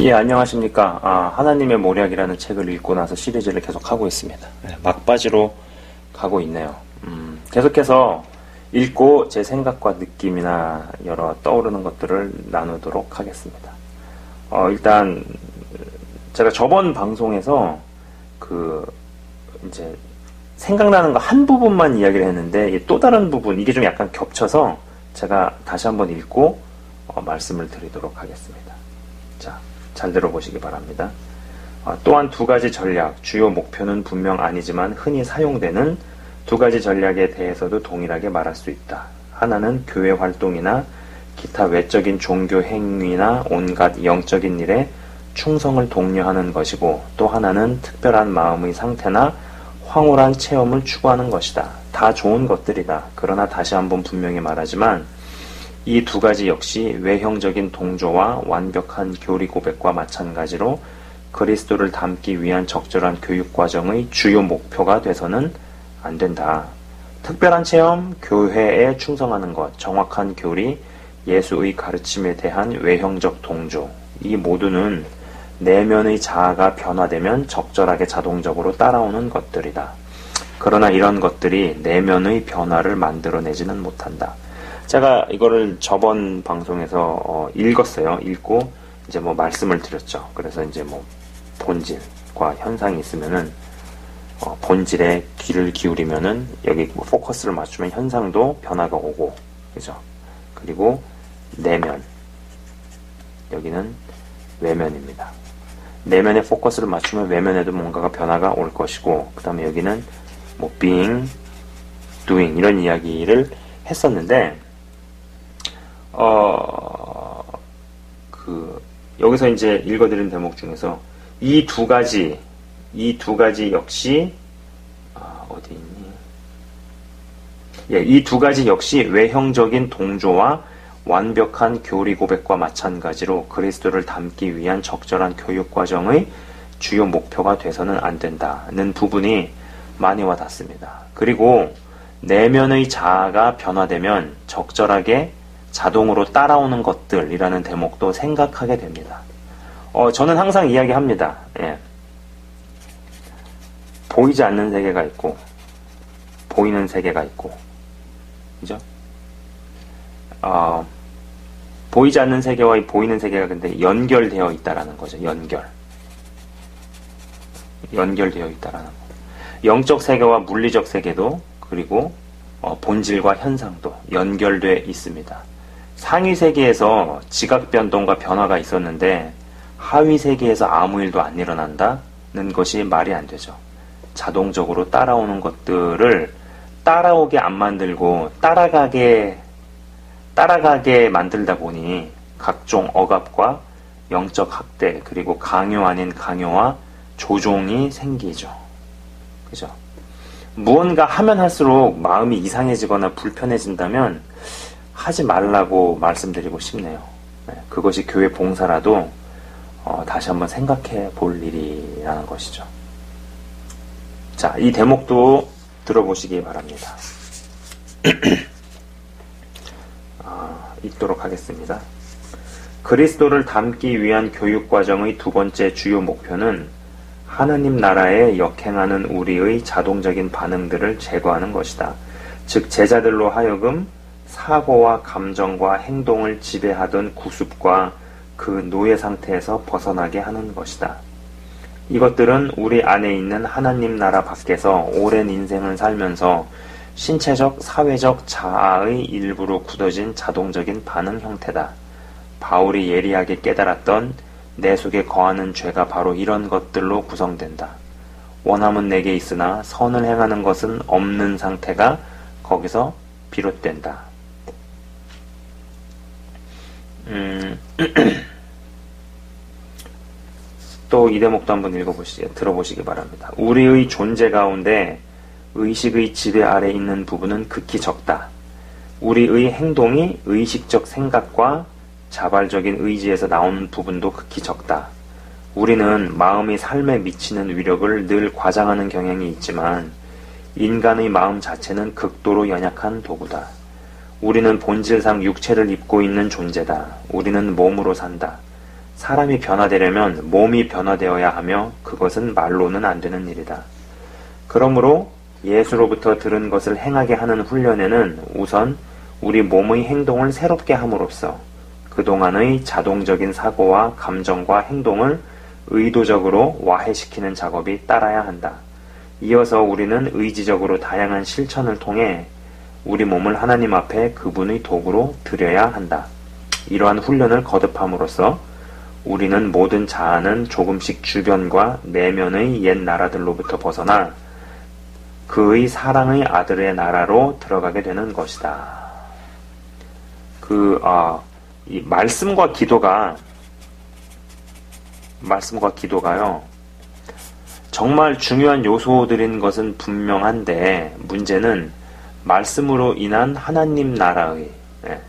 예, 안녕하십니까. 하나님의 모략이라는 책을 읽고 나서 시리즈를 계속 하고 있습니다. 막바지로 가고 있네요. 계속해서 읽고 제 생각과 느낌이나 여러 떠오르는 것들을 나누도록 하겠습니다. 일단, 제가 저번 방송에서 이제 생각나는 거 한 부분만 이야기를 했는데, 또 다른 부분, 이게 좀 약간 겹쳐서 제가 다시 한번 읽고 말씀을 드리도록 하겠습니다. 자, 잘 들어보시기 바랍니다. 또한 두 가지 전략, 주요 목표는 분명 아니지만 흔히 사용되는 두 가지 전략에 대해서도 동일하게 말할 수 있다. 하나는 교회 활동이나 기타 외적인 종교 행위나 온갖 영적인 일에 충성을 독려하는 것이고, 또 하나는 특별한 마음의 상태나 황홀한 체험을 추구하는 것이다. 다 좋은 것들이다. 그러나 다시 한번 분명히 말하지만 이 두 가지 역시 외형적인 동조와 완벽한 교리 고백과 마찬가지로 그리스도를 닮기 위한 적절한 교육 과정의 주요 목표가 돼서는 안 된다. 특별한 체험, 교회에 충성하는 것, 정확한 교리, 예수의 가르침에 대한 외형적 동조, 이 모두는 내면의 자아가 변화되면 적절하게 자동적으로 따라오는 것들이다. 그러나 이런 것들이 내면의 변화를 만들어내지는 못한다. 제가 이거를 저번 방송에서 읽었어요. 읽고 이제 말씀을 드렸죠. 그래서 이제 본질과 현상이 있으면은 본질에 귀를 기울이면은 여기 포커스를 맞추면 현상도 변화가 오고, 그죠? 그리고 내면, 여기는 외면입니다. 내면에 포커스를 맞추면 외면에도 뭔가가 변화가 올 것이고, 그 다음에 여기는 being, doing 이런 이야기를 했었는데, 여기서 이제 읽어드린 대목 중에서 이 두 가지 역시, 어디 있니? 예, 이 두 가지 역시 외형적인 동조와 완벽한 교리 고백과 마찬가지로 그리스도를 닮기 위한 적절한 교육 과정의 주요 목표가 돼서는 안 된다는 부분이 많이 와닿습니다. 그리고 내면의 자아가 변화되면 적절하게 자동으로 따라오는 것들이라는 대목도 생각하게 됩니다. 저는 항상 이야기합니다. 예. 보이지 않는 세계가 있고 보이는 세계가 있고, 그죠? 보이지 않는 세계와 이 보이는 세계가 근데 연결되어 있다라는 거죠. 연결되어 있다라는 거. 영적 세계와 물리적 세계도, 그리고 본질과 현상도 연결되어 있습니다. 상위 세계에서 지각 변동과 변화가 있었는데 하위 세계에서 아무 일도 안 일어난다는 것이 말이 안 되죠. 자동적으로 따라오는 것들을 따라오게 안 만들고 따라가게 만들다 보니 각종 억압과 영적 학대, 그리고 강요 아닌 강요와 조종이 생기죠. 그죠? 무언가 하면 할수록 마음이 이상해지거나 불편해진다면 하지 말라고 말씀드리고 싶네요. 네, 그것이 교회 봉사라도 다시 한번 생각해 볼 일이라는 것이죠. 자, 이 대목도 들어보시기 바랍니다. 읽도록 하겠습니다. 그리스도를 닮기 위한 교육 과정의 두 번째 주요 목표는 하나님 나라에 역행하는 우리의 자동적인 반응들을 제거하는 것이다. 즉 제자들로 하여금 사고와 감정과 행동을 지배하던 구습과 그 노예 상태에서 벗어나게 하는 것이다. 이것들은 우리 안에 있는 하나님 나라 밖에서 오랜 인생을 살면서 신체적, 사회적 자아의 일부로 굳어진 자동적인 반응 형태다. 바울이 예리하게 깨달았던 내 속에 거하는 죄가 바로 이런 것들로 구성된다. 원함은 내게 있으나 선을 행하는 것은 없는 상태가 거기서 비롯된다. 또 이 대목도 한번 들어보시기 바랍니다. 우리의 존재 가운데 의식의 지배 아래 있는 부분은 극히 적다. 우리의 행동이 의식적 생각과 자발적인 의지에서 나오는 부분도 극히 적다. 우리는 마음이 삶에 미치는 위력을 늘 과장하는 경향이 있지만 인간의 마음 자체는 극도로 연약한 도구다. 우리는 본질상 육체를 입고 있는 존재다. 우리는 몸으로 산다. 사람이 변화되려면 몸이 변화되어야 하며 그것은 말로는 안 되는 일이다. 그러므로 예수로부터 들은 것을 행하게 하는 훈련에는 우선 우리 몸의 행동을 새롭게 함으로써 그동안의 자동적인 사고와 감정과 행동을 의도적으로 와해시키는 작업이 따라야 한다. 이어서 우리는 의지적으로 다양한 실천을 통해 우리 몸을 하나님 앞에 그분의 도구로 드려야 한다. 이러한 훈련을 거듭함으로써 우리는 모든 자아는 조금씩 주변과 내면의 옛 나라들로부터 벗어나 그의 사랑의 아들의 나라로 들어가게 되는 것이다. 이 말씀과 기도가요, 정말 중요한 요소들인 것은 분명한데, 문제는 말씀으로 인한 하나님 나라의,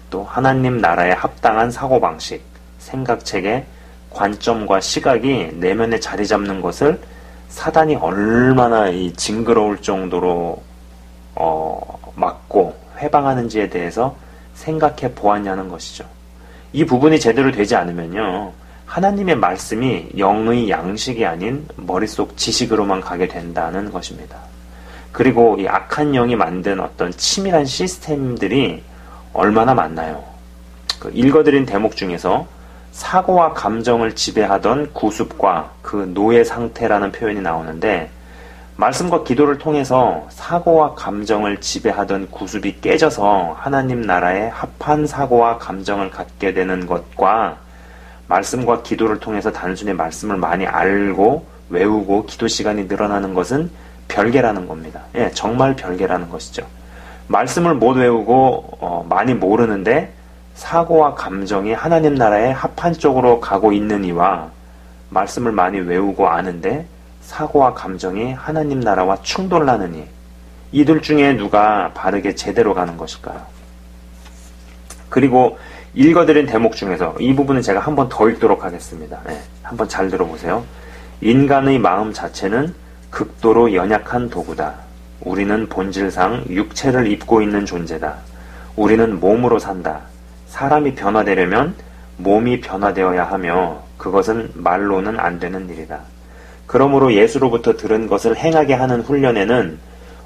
또 하나님 나라에 합당한 사고방식, 생각체계, 관점과 시각이 내면에 자리 잡는 것을 사단이 얼마나 징그러울 정도로 막고 회방하는지에 대해서 생각해 보았냐는 것이죠. 이 부분이 제대로 되지 않으면요, 하나님의 말씀이 영의 양식이 아닌 머릿속 지식으로만 가게 된다는 것입니다. 그리고 이 악한 영이 만든 어떤 치밀한 시스템들이 얼마나 많나요? 읽어드린 대목 중에서 사고와 감정을 지배하던 구습과 그 노예 상태라는 표현이 나오는데, 말씀과 기도를 통해서 사고와 감정을 지배하던 구습이 깨져서 하나님 나라에 합한 사고와 감정을 갖게 되는 것과 말씀과 기도를 통해서 단순히 말씀을 많이 알고 외우고 기도 시간이 늘어나는 것은 별개라는 겁니다. 예, 정말 별개라는 것이죠. 말씀을 못 외우고 많이 모르는데 사고와 감정이 하나님 나라에 합한 쪽으로 가고 있는 이와 말씀을 많이 외우고 아는데 사고와 감정이 하나님 나라와 충돌하느니, 이들 중에 누가 바르게 제대로 가는 것일까요? 그리고 읽어드린 대목 중에서 이 부분은 제가 한 번 더 읽도록 하겠습니다. 한번 잘 들어보세요. 인간의 마음 자체는 극도로 연약한 도구다. 우리는 본질상 육체를 입고 있는 존재다. 우리는 몸으로 산다. 사람이 변화되려면 몸이 변화되어야 하며 그것은 말로는 안 되는 일이다. 그러므로 예수로부터 들은 것을 행하게 하는 훈련에는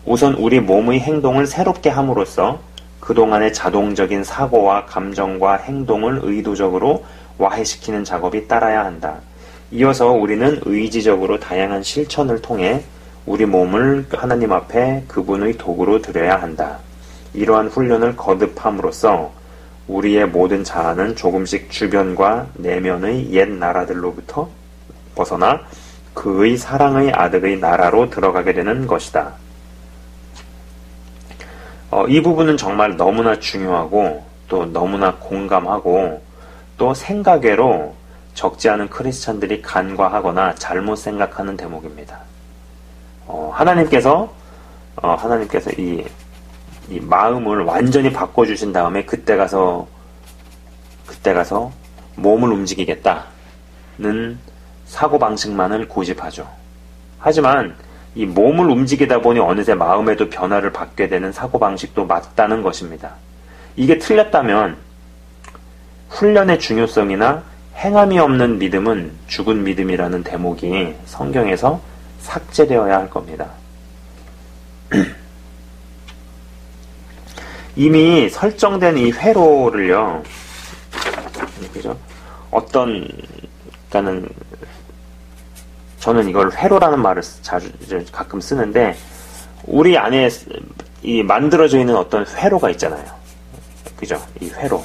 우선 우리 몸의 행동을 새롭게 함으로써 그동안의 자동적인 사고와 감정과 행동을 의도적으로 와해시키는 작업이 따라야 한다. 이어서 우리는 의지적으로 다양한 실천을 통해 우리 몸을 하나님 앞에 그분의 도구로 드려야 한다. 이러한 훈련을 거듭함으로써 우리의 모든 자아는 조금씩 주변과 내면의 옛 나라들로부터 벗어나 그의 사랑의 아들의 나라로 들어가게 되는 것이다. 이 부분은 정말 너무나 중요하고 또 너무나 공감하고 또 생각외로 적지 않은 크리스찬들이 간과하거나 잘못 생각하는 대목입니다. 하나님께서 이 마음을 완전히 바꿔주신 다음에 그때 가서 몸을 움직이겠다는 사고방식만을 고집하죠. 하지만 이 몸을 움직이다 보니 어느새 마음에도 변화를 받게 되는 사고방식도 맞다는 것입니다. 이게 틀렸다면 훈련의 중요성이나 행함이 없는 믿음은 죽은 믿음이라는 대목이 성경에서 삭제되어야 할 겁니다. 이미 설정된 이 회로를요, 그죠? 그러니까는 저는 이걸 회로라는 말을 가끔 쓰는데, 우리 안에 이 만들어져 있는 어떤 회로가 있잖아요. 그죠? 이 회로.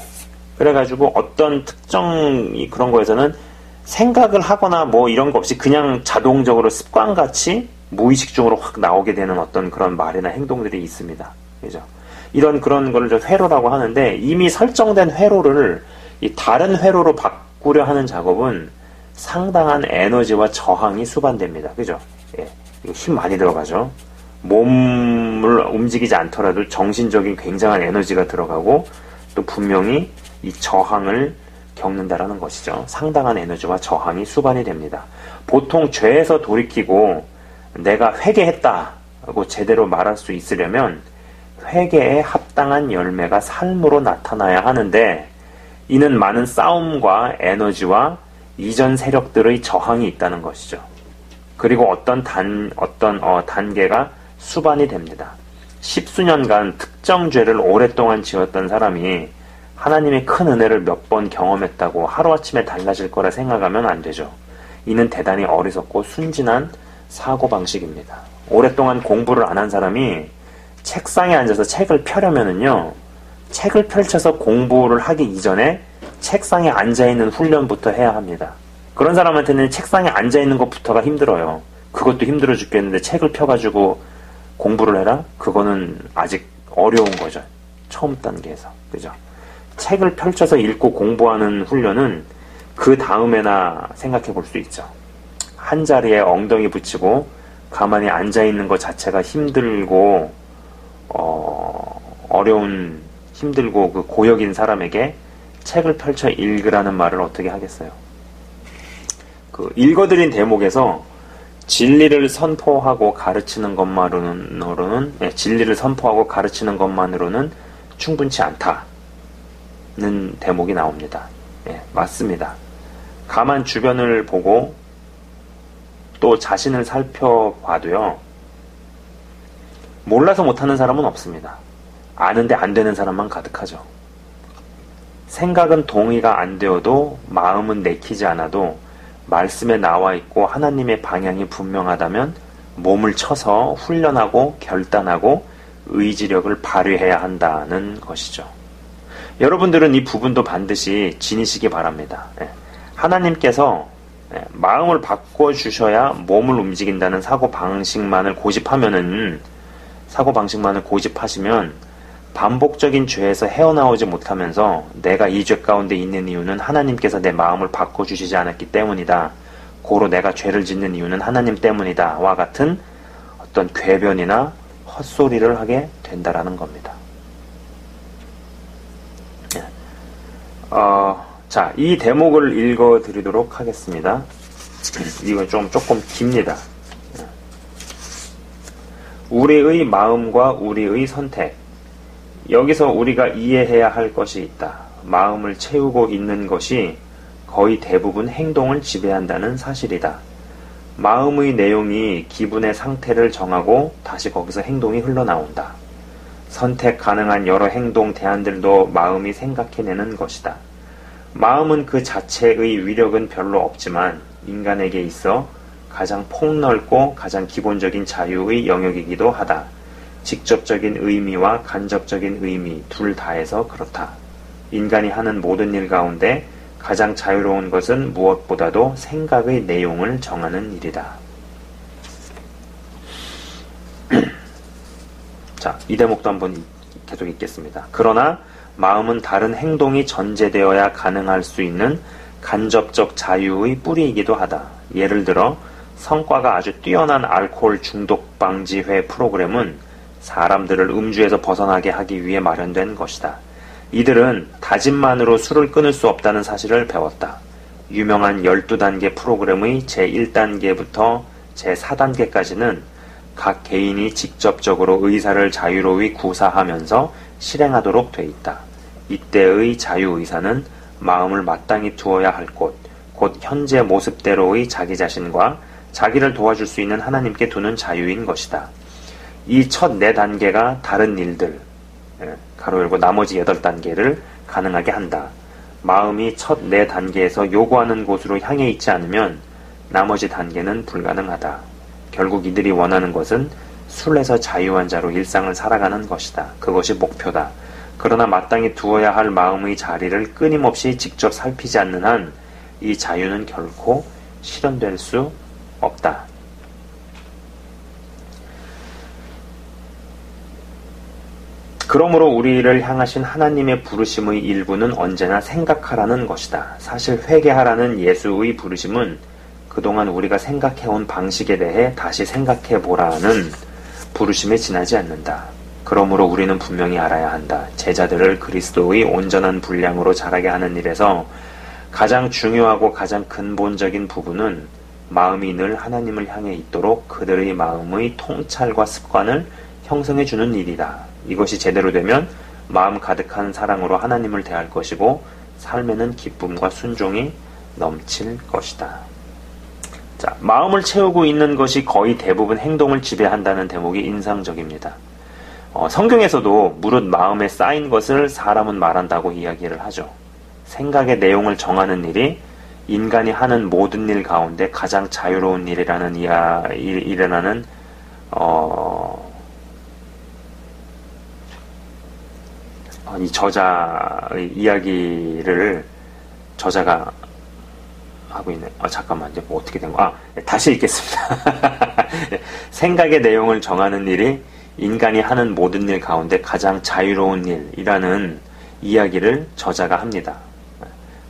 그래가지고 어떤 특정 그런 거에서는 생각을 하거나 뭐 이런 거 없이 그냥 자동적으로 습관같이 무의식 중으로 확 나오게 되는 어떤 그런 말이나 행동들이 있습니다. 그죠? 그런 거를 회로라고 하는데, 이미 설정된 회로를 이 다른 회로로 바꾸려 하는 작업은 상당한 에너지와 저항이 수반됩니다. 그죠? 예. 이거 힘 많이 들어가죠? 몸을 움직이지 않더라도 정신적인 굉장한 에너지가 들어가고 또 분명히 이 저항을 겪는다라는 것이죠. 상당한 에너지와 저항이 수반이 됩니다. 보통 죄에서 돌이키고 내가 회개했다고 제대로 말할 수 있으려면 회개에 합당한 열매가 삶으로 나타나야 하는데, 이는 많은 싸움과 에너지와 이전 세력들의 저항이 있다는 것이죠. 그리고 어떤 단계가 수반이 됩니다. 십수년간 특정 죄를 오랫동안 지었던 사람이 하나님의 큰 은혜를 몇 번 경험했다고 하루아침에 달라질 거라 생각하면 안 되죠. 이는 대단히 어리석고 순진한 사고방식입니다. 오랫동안 공부를 안 한 사람이 책상에 앉아서 책을 펴려면은요, 책을 펼쳐서 공부를 하기 이전에 책상에 앉아있는 훈련부터 해야 합니다. 그런 사람한테는 책상에 앉아있는 것부터가 힘들어요. 그것도 힘들어 죽겠는데 책을 펴가지고 공부를 해라? 그거는 아직 어려운 거죠. 처음 단계에서. 그죠? 책을 펼쳐서 읽고 공부하는 훈련은 그 다음에나 생각해 볼 수 있죠. 한 자리에 엉덩이 붙이고 가만히 앉아있는 것 자체가 힘들고, 어려운, 힘들고 그 고역인 사람에게 책을 펼쳐 읽으라는 말을 어떻게 하겠어요? 그 읽어드린 대목에서 진리를 선포하고 가르치는 것만으로는, 진리를 선포하고 가르치는 것만으로는 충분치 않다는 대목이 나옵니다. 맞습니다. 가만 주변을 보고 또 자신을 살펴봐도요, 몰라서 못하는 사람은 없습니다. 아는데 안 되는 사람만 가득하죠. 생각은 동의가 안 되어도 마음은 내키지 않아도 말씀에 나와 있고 하나님의 방향이 분명하다면 몸을 쳐서 훈련하고 결단하고 의지력을 발휘해야 한다는 것이죠. 여러분들은 이 부분도 반드시 지니시기 바랍니다. 하나님께서 마음을 바꿔주셔야 몸을 움직인다는 사고방식만을 고집하시면 반복적인 죄에서 헤어나오지 못하면서 내가 이 죄 가운데 있는 이유는 하나님께서 내 마음을 바꿔주시지 않았기 때문이다. 고로 내가 죄를 짓는 이유는 하나님 때문이다. 와 같은 어떤 궤변이나 헛소리를 하게 된다라는 겁니다. 자, 이 대목을 읽어드리도록 하겠습니다. 이건 조금 깁니다. 우리의 마음과 우리의 선택. 여기서 우리가 이해해야 할 것이 있다. 마음을 채우고 있는 것이 거의 대부분 행동을 지배한다는 사실이다. 마음의 내용이 기분의 상태를 정하고 다시 거기서 행동이 흘러나온다. 선택 가능한 여러 행동 대안들도 마음이 생각해내는 것이다. 마음은 그 자체의 위력은 별로 없지만 인간에게 있어 가장 폭넓고 가장 기본적인 자유의 영역이기도 하다. 직접적인 의미와 간접적인 의미 둘 다에서 그렇다. 인간이 하는 모든 일 가운데 가장 자유로운 것은 무엇보다도 생각의 내용을 정하는 일이다. 자, 이 대목도 한번 계속 읽겠습니다. 그러나 마음은 다른 행동이 전제되어야 가능할 수 있는 간접적 자유의 뿌리이기도 하다. 예를 들어 성과가 아주 뛰어난 알코올 중독 방지회 프로그램은 사람들을 음주에서 벗어나게 하기 위해 마련된 것이다. 이들은 다짐만으로 술을 끊을 수 없다는 사실을 배웠다. 유명한 12단계 프로그램의 제1단계부터 제4단계까지는 각 개인이 직접적으로 의사를 자유로이 구사하면서 실행하도록 돼 있다. 이때의 자유의사는 마음을 마땅히 두어야 할 곳, 곧 현재 모습대로의 자기 자신과 자기를 도와줄 수 있는 하나님께 두는 자유인 것이다. 이 첫 4단계가 다른 일들, 가로 열고 나머지 8단계를 가능하게 한다. 마음이 첫 4단계에서 요구하는 곳으로 향해 있지 않으면 나머지 단계는 불가능하다. 결국 이들이 원하는 것은 술에서 자유한 자로 일상을 살아가는 것이다. 그것이 목표다. 그러나 마땅히 두어야 할 마음의 자리를 끊임없이 직접 살피지 않는 한 이 자유는 결코 실현될 수 없다. 그러므로 우리를 향하신 하나님의 부르심의 일부는 언제나 생각하라는 것이다. 사실 회개하라는 예수의 부르심은 그동안 우리가 생각해온 방식에 대해 다시 생각해보라는 부르심에 지나지 않는다. 그러므로 우리는 분명히 알아야 한다. 제자들을 그리스도의 온전한 분량으로 자라게 하는 일에서 가장 중요하고 가장 근본적인 부분은 마음이 늘 하나님을 향해 있도록 그들의 마음의 통찰과 습관을 형성해주는 일이다. 이것이 제대로 되면 마음 가득한 사랑으로 하나님을 대할 것이고 삶에는 기쁨과 순종이 넘칠 것이다. 자, 마음을 채우고 있는 것이 거의 대부분 행동을 지배한다는 대목이 인상적입니다. 성경에서도 무릇 마음에 쌓인 것을 사람은 말한다고 이야기를 하죠. 생각의 내용을 정하는 일이 인간이 하는 모든 일 가운데 가장 자유로운 일이라는 이 저자의 이야기를 저자가 하고 있네. 잠깐만, 이제 뭐 어떻게 된 거야? 다시 읽겠습니다. 생각의 내용을 정하는 일이 인간이 하는 모든 일 가운데 가장 자유로운 일이라는 이야기를 저자가 합니다.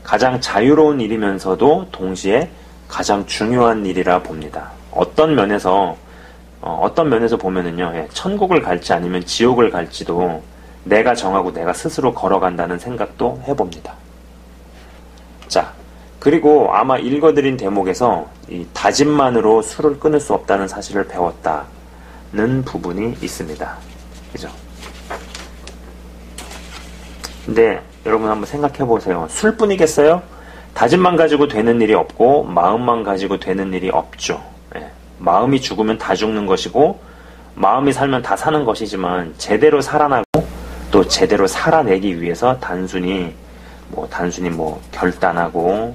가장 자유로운 일이면서도 동시에 가장 중요한 일이라 봅니다. 어떤 면에서 보면은요, 천국을 갈지 아니면 지옥을 갈지도 내가 정하고 내가 스스로 걸어간다는 생각도 해봅니다. 자, 그리고 아마 읽어드린 대목에서 이 다짐만으로 술을 끊을 수 없다는 사실을 배웠다는 부분이 있습니다. 그죠? 근데 여러분 한번 생각해 보세요. 술뿐이겠어요? 다짐만 가지고 되는 일이 없고 마음만 가지고 되는 일이 없죠. 마음이 죽으면 다 죽는 것이고 마음이 살면 다 사는 것이지만 제대로 살아나고 또 제대로 살아내기 위해서 단순히 결단하고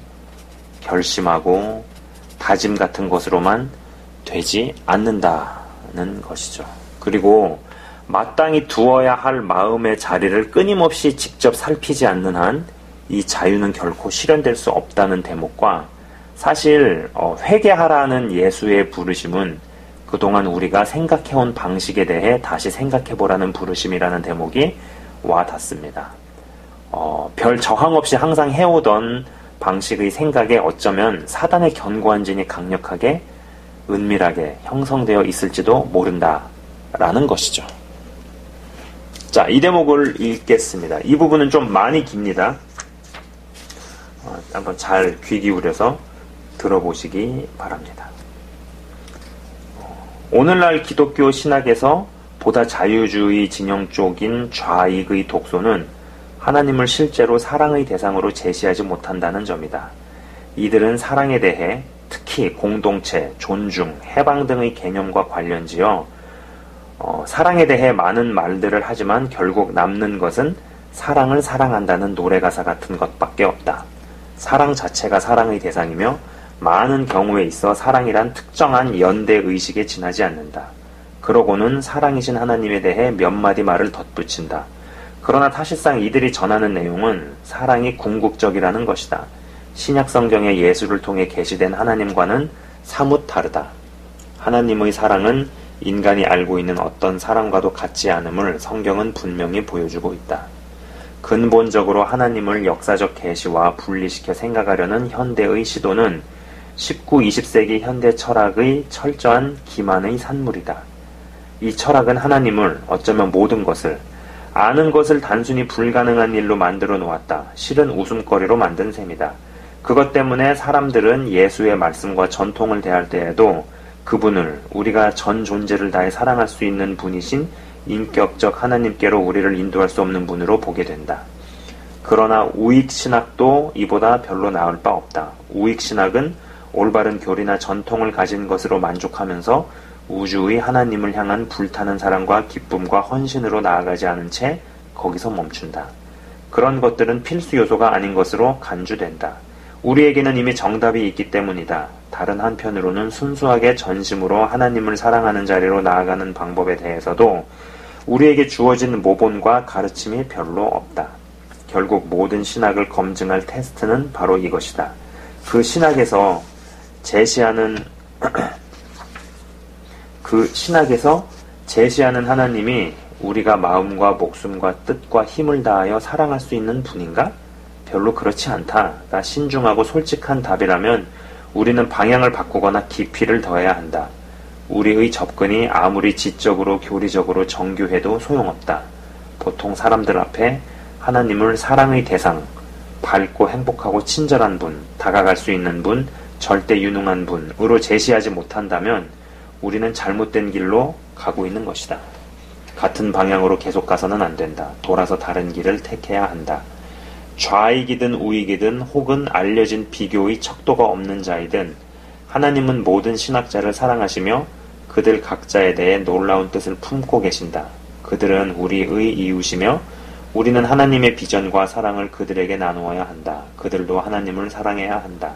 결심하고 다짐 같은 것으로만 되지 않는다는 것이죠. 그리고 마땅히 두어야 할 마음의 자리를 끊임없이 직접 살피지 않는 한 이 자유는 결코 실현될 수 없다는 대목과 사실 회개하라는 예수의 부르심은 그동안 우리가 생각해온 방식에 대해 다시 생각해보라는 부르심이라는 대목이 와닿습니다. 별 저항 없이 항상 해오던 방식의 생각에 어쩌면 사단의 견고한 진이 강력하게 은밀하게 형성되어 있을지도 모른다라는 것이죠. 자, 이 대목을 읽겠습니다. 이 부분은 좀 많이 깁니다. 한번 잘 귀 기울여서 들어보시기 바랍니다. 오늘날 기독교 신학에서 보다 자유주의 진영 쪽인 좌익의 독소는 하나님을 실제로 사랑의 대상으로 제시하지 못한다는 점이다. 이들은 사랑에 대해 특히 공동체, 존중, 해방 등의 개념과 관련지어 사랑에 대해 많은 말들을 하지만 결국 남는 것은 사랑을 사랑한다는 노래가사 같은 것밖에 없다. 사랑 자체가 사랑의 대상이며 많은 경우에 있어 사랑이란 특정한 연대의식에 지나지 않는다. 그러고는 사랑이신 하나님에 대해 몇 마디 말을 덧붙인다. 그러나 사실상 이들이 전하는 내용은 사랑이 궁극적이라는 것이다. 신약 성경의 예수를 통해 계시된 하나님과는 사뭇 다르다. 하나님의 사랑은 인간이 알고 있는 어떤 사랑과도 같지 않음을 성경은 분명히 보여주고 있다. 근본적으로 하나님을 역사적 계시와 분리시켜 생각하려는 현대의 시도는 19, 20세기 현대 철학의 철저한 기만의 산물이다. 이 철학은 하나님을 어쩌면 모든 것을 아는 것을 단순히 불가능한 일로 만들어 놓았다. 실은 웃음거리로 만든 셈이다. 그것 때문에 사람들은 예수의 말씀과 전통을 대할 때에도 그분을 우리가 전 존재를 다해 사랑할 수 있는 분이신 인격적 하나님께로 우리를 인도할 수 없는 분으로 보게 된다. 그러나 우익신학도 이보다 별로 나을 바 없다. 우익신학은 올바른 교리나 전통을 가진 것으로 만족하면서 우주의 하나님을 향한 불타는 사랑과 기쁨과 헌신으로 나아가지 않은 채 거기서 멈춘다. 그런 것들은 필수 요소가 아닌 것으로 간주된다. 우리에게는 이미 정답이 있기 때문이다. 다른 한편으로는 순수하게 전심으로 하나님을 사랑하는 자리로 나아가는 방법에 대해서도 우리에게 주어진 모본과 가르침이 별로 없다. 결국 모든 신학을 검증할 테스트는 바로 이것이다. 그 신학에서 제시하는 하나님이 우리가 마음과 목숨과 뜻과 힘을 다하여 사랑할 수 있는 분인가? 별로 그렇지 않다.가 신중하고 솔직한 답이라면 우리는 방향을 바꾸거나 깊이를 더해야 한다. 우리의 접근이 아무리 지적으로 교리적으로 정교해도 소용없다. 보통 사람들 앞에 하나님을 사랑의 대상, 밝고 행복하고 친절한 분, 다가갈 수 있는 분, 절대 유능한 분으로 제시하지 못한다면 우리는 잘못된 길로 가고 있는 것이다. 같은 방향으로 계속 가서는 안 된다. 돌아서 다른 길을 택해야 한다. 좌익이든 우익이든 혹은 알려진 비교의 척도가 없는 자이든 하나님은 모든 신학자를 사랑하시며 그들 각자에 대해 놀라운 뜻을 품고 계신다. 그들은 우리의 이웃이며 우리는 하나님의 비전과 사랑을 그들에게 나누어야 한다. 그들도 하나님을 사랑해야 한다.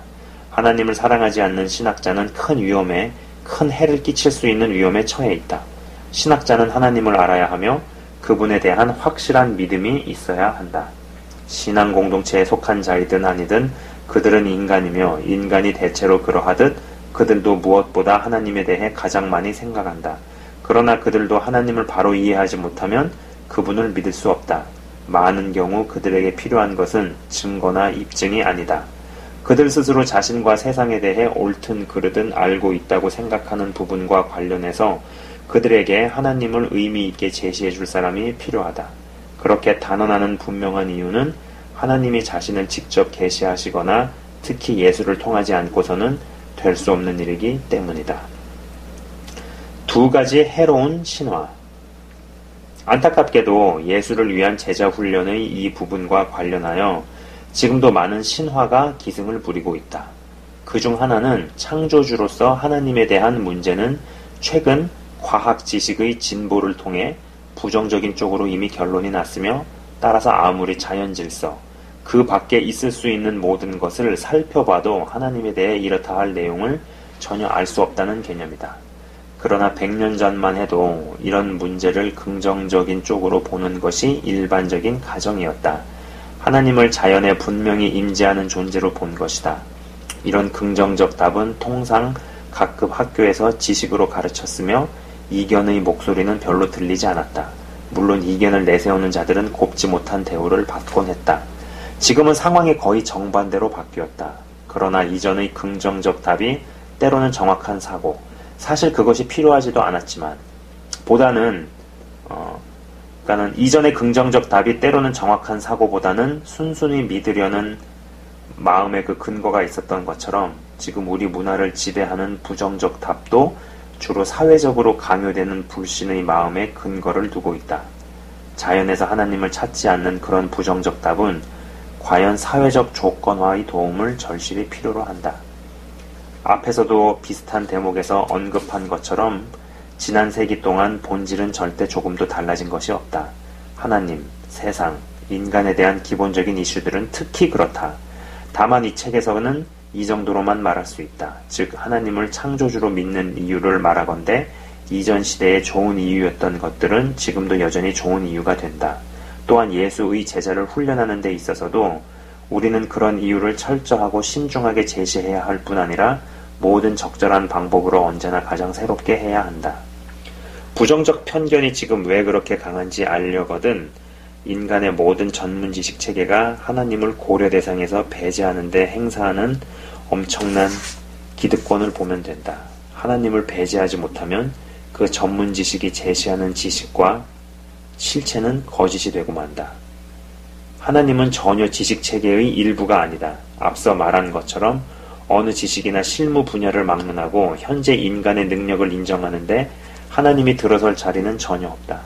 하나님을 사랑하지 않는 신학자는 큰 해를 끼칠 수 있는 위험에 처해 있다. 신학자는 하나님을 알아야 하며 그분에 대한 확실한 믿음이 있어야 한다. 신앙 공동체에 속한 자이든 아니든 그들은 인간이며 인간이 대체로 그러하듯 그들도 무엇보다 하나님에 대해 가장 많이 생각한다. 그러나 그들도 하나님을 바로 이해하지 못하면 그분을 믿을 수 없다. 많은 경우 그들에게 필요한 것은 증거나 입증이 아니다. 그들 스스로 자신과 세상에 대해 옳든 그르든 알고 있다고 생각하는 부분과 관련해서 그들에게 하나님을 의미 있게 제시해 줄 사람이 필요하다. 그렇게 단언하는 분명한 이유는 하나님이 자신을 직접 계시하시거나 특히 예수를 통하지 않고서는 될 수 없는 일이기 때문이다. 두 가지 해로운 신화. 안타깝게도 예수를 위한 제자 훈련의 이 부분과 관련하여 지금도 많은 신화가 기승을 부리고 있다. 그중 하나는 창조주로서 하나님에 대한 문제는 최근 과학 지식의 진보를 통해 부정적인 쪽으로 이미 결론이 났으며 따라서 아무리 자연 질서, 그 밖에 있을 수 있는 모든 것을 살펴봐도 하나님에 대해 이렇다 할 내용을 전혀 알 수 없다는 개념이다. 그러나 100년 전만 해도 이런 문제를 긍정적인 쪽으로 보는 것이 일반적인 가정이었다. 하나님을 자연에 분명히 임재하는 존재로 본 것이다. 이런 긍정적 답은 통상 각급 학교에서 지식으로 가르쳤으며 이견의 목소리는 별로 들리지 않았다. 물론 이견을 내세우는 자들은 곱지 못한 대우를 받곤 했다. 지금은 상황이 거의 정반대로 바뀌었다. 그러나 이전의 긍정적 답이 때로는 정확한 사고, 사실 그것이 필요하지도 않았지만, 그러니까는 이전의 긍정적 답이 때로는 정확한 사고보다는 순순히 믿으려는 마음의 그 근거가 있었던 것처럼 지금 우리 문화를 지배하는 부정적 답도 주로 사회적으로 강요되는 불신의 마음에 근거를 두고 있다. 자연에서 하나님을 찾지 않는 그런 부정적 답은 과연 사회적 조건화의 도움을 절실히 필요로 한다. 앞에서도 비슷한 대목에서 언급한 것처럼 지난 세기 동안 본질은 절대 조금도 달라진 것이 없다. 하나님, 세상, 인간에 대한 기본적인 이슈들은 특히 그렇다. 다만 이 책에서는 이 정도로만 말할 수 있다. 즉 하나님을 창조주로 믿는 이유를 말하건대 이전 시대에 좋은 이유였던 것들은 지금도 여전히 좋은 이유가 된다. 또한 예수의 제자를 훈련하는 데 있어서도 우리는 그런 이유를 철저하고 신중하게 제시해야 할 뿐 아니라 모든 적절한 방법으로 언제나 가장 새롭게 해야 한다. 부정적 편견이 지금 왜 그렇게 강한지 알려거든 인간의 모든 전문 지식 체계가 하나님을 고려 대상에서 배제하는 데 행사하는 엄청난 기득권을 보면 된다. 하나님을 배제하지 못하면 그 전문 지식이 제시하는 지식과 실체는 거짓이 되고 만다. 하나님은 전혀 지식 체계의 일부가 아니다. 앞서 말한 것처럼 어느 지식이나 실무 분야를 막론하고 현재 인간의 능력을 인정하는데 하나님이 들어설 자리는 전혀 없다.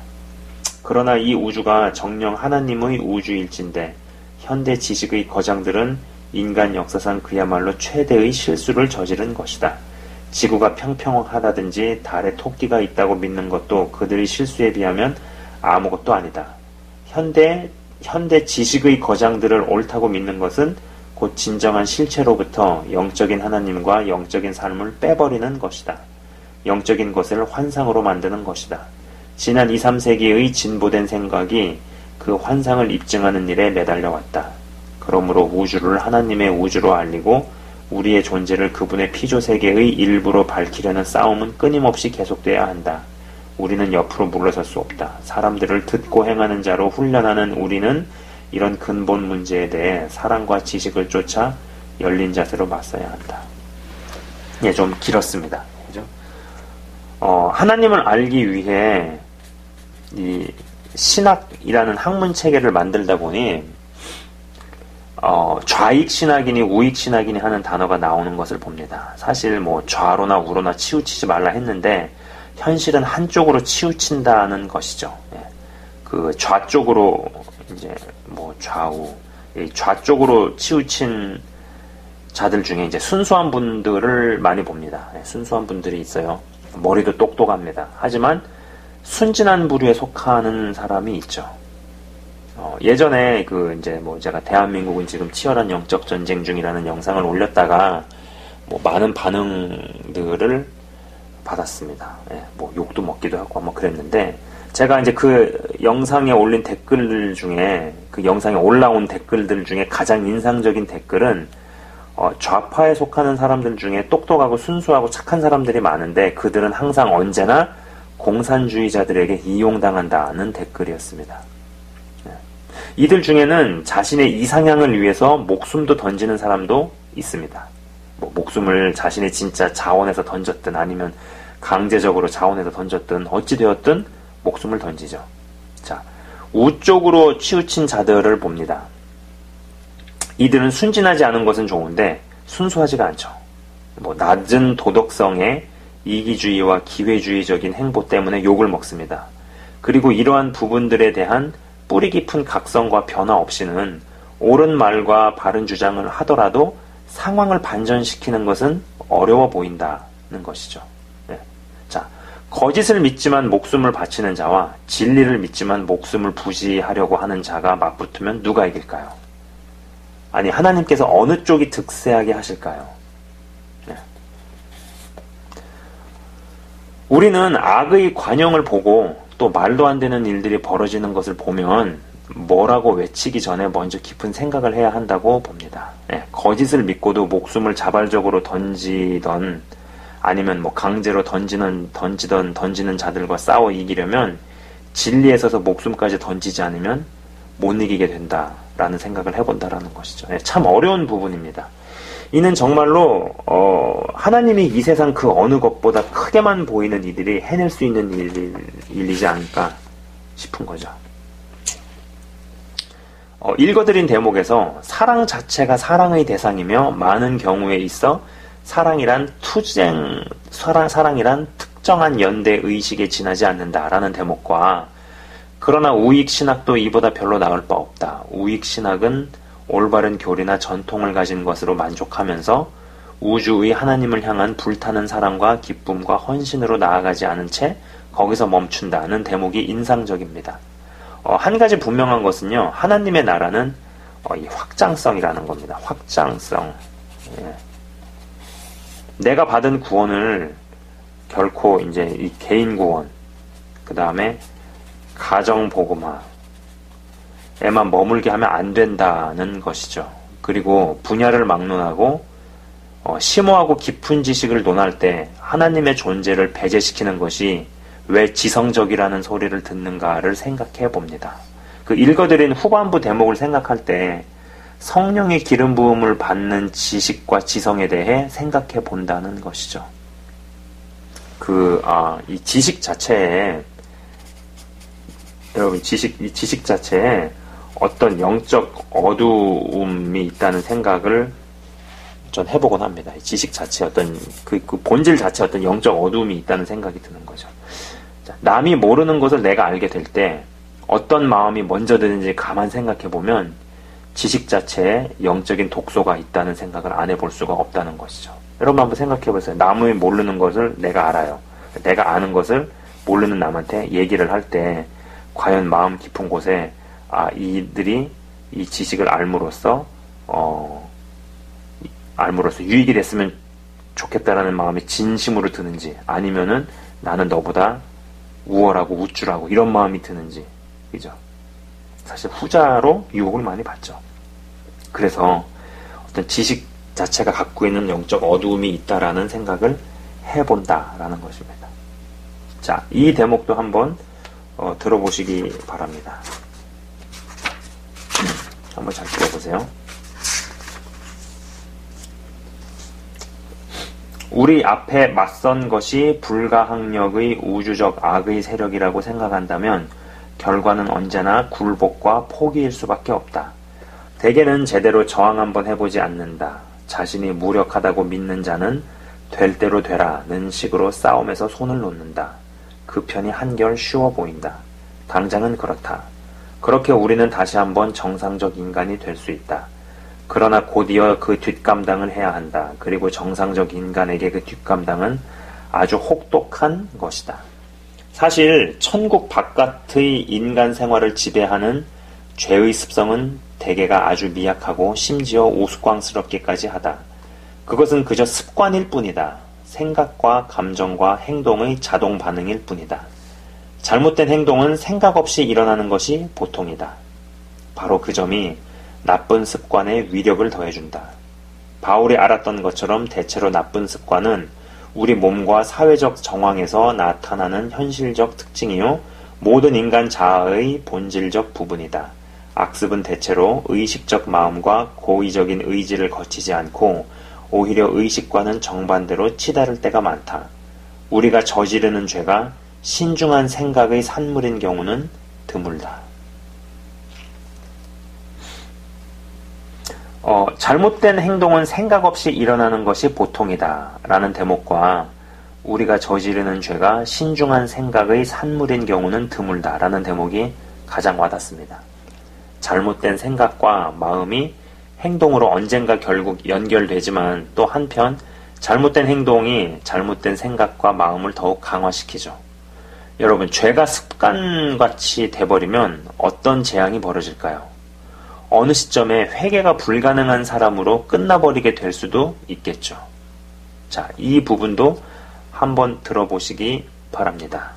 그러나 이 우주가 정녕 하나님의 우주일진데 현대 지식의 거장들은 인간 역사상 그야말로 최대의 실수를 저지른 것이다. 지구가 평평하다든지 달에 토끼가 있다고 믿는 것도 그들의 실수에 비하면 아무것도 아니다. 현대 지식의 거장들을 옳다고 믿는 것은 곧 진정한 실체로부터 영적인 하나님과 영적인 삶을 빼버리는 것이다. 영적인 것을 환상으로 만드는 것이다. 지난 2, 3세기의 진보된 생각이 그 환상을 입증하는 일에 매달려왔다. 그러므로 우주를 하나님의 우주로 알리고 우리의 존재를 그분의 피조세계의 일부로 밝히려는 싸움은 끊임없이 계속돼야 한다. 우리는 옆으로 물러설 수 없다. 사람들을 듣고 행하는 자로 훈련하는 우리는 이런 근본 문제에 대해 사랑과 지식을 쫓아 열린 자세로 맞서야 한다. 예, 좀 길었습니다. 그죠? 하나님을 알기 위해 이 신학이라는 학문 체계를 만들다 보니 좌익 신학이니 우익 신학이니 하는 단어가 나오는 것을 봅니다. 사실 뭐 좌로나 우로나 치우치지 말라 했는데 현실은 한쪽으로 치우친다는 것이죠. 예. 그 좌쪽으로 이제 뭐 좌우 이 좌쪽으로 치우친 자들 중에 이제 순수한 분들을 많이 봅니다. 순수한 분들이 있어요. 머리도 똑똑합니다. 하지만 순진한 부류에 속하는 사람이 있죠. 예전에 이제 제가 대한민국은 지금 치열한 영적 전쟁 중이라는 영상을 올렸다가 많은 반응들을 받았습니다. 욕도 먹기도 하고 그랬는데, 제가 이제 그 영상에 올린 댓글들 중에, 그 영상에 올라온 댓글들 중에 가장 인상적인 댓글은, 좌파에 속하는 사람들 중에 똑똑하고 순수하고 착한 사람들이 많은데, 그들은 항상 언제나 공산주의자들에게 이용당한다는 댓글이었습니다. 이들 중에는 자신의 이상향을 위해서 목숨도 던지는 사람도 있습니다. 목숨을 자신의 진짜 자원에서 던졌든 아니면 강제적으로 자원에서 던졌든 어찌되었든 목숨을 던지죠. 자, 우쪽으로 치우친 자들을 봅니다. 이들은 순진하지 않은 것은 좋은데 순수하지가 않죠. 낮은 도덕성의 이기주의와 기회주의적인 행보 때문에 욕을 먹습니다. 그리고 이러한 부분들에 대한 뿌리 깊은 각성과 변화 없이는 옳은 말과 바른 주장을 하더라도 상황을 반전시키는 것은 어려워 보인다는 것이죠. 자, 거짓을 믿지만 목숨을 바치는 자와 진리를 믿지만 목숨을 부지하려고 하는 자가 맞붙으면 누가 이길까요? 아니, 하나님께서 어느 쪽이 득세하게 하실까요? 우리는 악의 관영을 보고 또 말도 안 되는 일들이 벌어지는 것을 보면 뭐라고 외치기 전에 먼저 깊은 생각을 해야 한다고 봅니다. 거짓을 믿고도 목숨을 자발적으로 던지던 아니면 강제로 던지는 자들과 싸워 이기려면 진리에 서서 목숨까지 던지지 않으면 못 이기게 된다라는 생각을 해본다라는 것이죠. 참 어려운 부분입니다. 이는 정말로 하나님이 이 세상 그 어느 것보다 크게만 보이는 이들이 해낼 수 있는 일이지 않을까 싶은 거죠. 읽어드린 대목에서 사랑 자체가 사랑의 대상이며 많은 경우에 있어 사랑이란 특정한 연대 의식에 지나지 않는다라는 대목과 그러나 우익신학도 이보다 별로 나을 바 없다. 우익신학은 올바른 교리나 전통을 가진 것으로 만족하면서 우주의 하나님을 향한 불타는 사랑과 기쁨과 헌신으로 나아가지 않은 채 거기서 멈춘다는 대목이 인상적입니다. 한 가지 분명한 것은요, 하나님의 나라는 이 확장성이라는 겁니다. 확장성. 내가 받은 구원을 결코 이제 이 개인 구원, 그 다음에 가정 복음화, 에만 머물게 하면 안 된다는 것이죠. 그리고 분야를 막론하고 심오하고 깊은 지식을 논할 때 하나님의 존재를 배제시키는 것이 왜 지성적이라는 소리를 듣는가를 생각해 봅니다. 그 읽어드린 후반부 대목을 생각할 때 성령의 기름 부음을 받는 지식과 지성에 대해 생각해 본다는 것이죠. 이 지식 자체에 여러분 이 지식 자체에 어떤 영적 어두움이 있다는 생각을 전 해보곤 합니다. 이 지식 자체 어떤 그 본질 자체 어떤 영적 어두움이 있다는 생각이 드는 거죠. 자, 남이 모르는 것을 내가 알게 될 때 어떤 마음이 먼저 드는지 가만 생각해 보면 지식 자체에 영적인 독소가 있다는 생각을 안 해볼 수가 없다는 것이죠. 여러분 한번 생각해 보세요. 남이 모르는 것을 내가 알아요. 내가 아는 것을 모르는 남한테 얘기를 할 때 과연 마음 깊은 곳에 이들이 이 지식을 알므로써 유익이 됐으면 좋겠다라는 마음이 진심으로 드는지, 아니면은 나는 너보다 우월하고 우쭐하고 이런 마음이 드는지, 그죠? 사실 후자로 유혹을 많이 받죠. 그래서 어떤 지식 자체가 갖고 있는 영적 어두움이 있다라는 생각을 해본다라는 것입니다. 자, 이 대목도 한번 들어보시기 바랍니다. 한번 잘 들어보세요. 우리 앞에 맞선 것이 불가항력의 우주적 악의 세력이라고 생각한다면 결과는 언제나 굴복과 포기일 수밖에 없다. 대개는 제대로 저항 한번 해보지 않는다. 자신이 무력하다고 믿는 자는 될 대로 되라는 식으로 싸움에서 손을 놓는다. 그 편이 한결 쉬워 보인다. 당장은 그렇다. 그렇게 우리는 다시 한번 정상적 인간이 될 수 있다. 그러나 곧이어 그 뒷감당을 해야 한다. 그리고 정상적 인간에게 그 뒷감당은 아주 혹독한 것이다. 사실 천국 바깥의 인간 생활을 지배하는 죄의 습성은 대개가 아주 미약하고 심지어 우스꽝스럽기까지 하다. 그것은 그저 습관일 뿐이다. 생각과 감정과 행동의 자동 반응일 뿐이다. 잘못된 행동은 생각 없이 일어나는 것이 보통이다. 바로 그 점이 나쁜 습관에 위력을 더해준다. 바울이 알았던 것처럼 대체로 나쁜 습관은 우리 몸과 사회적 정황에서 나타나는 현실적 특징이요 모든 인간 자아의 본질적 부분이다. 악습은 대체로 의식적 마음과 고의적인 의지를 거치지 않고 오히려 의식과는 정반대로 치달을 때가 많다. 우리가 저지르는 죄가 신중한 생각의 산물인 경우는 드물다. 잘못된 행동은 생각 없이 일어나는 것이 보통이다 라는 대목과 우리가 저지르는 죄가 신중한 생각의 산물인 경우는 드물다 라는 대목이 가장 와닿습니다. 잘못된 생각과 마음이 행동으로 언젠가 결국 연결되지만 또 한편 잘못된 행동이 잘못된 생각과 마음을 더욱 강화시키죠. 여러분, 죄가 습관같이 돼버리면 어떤 재앙이 벌어질까요? 어느 시점에 회개가 불가능한 사람으로 끝나버리게 될 수도 있겠죠. 자, 이 부분도 한번 들어보시기 바랍니다.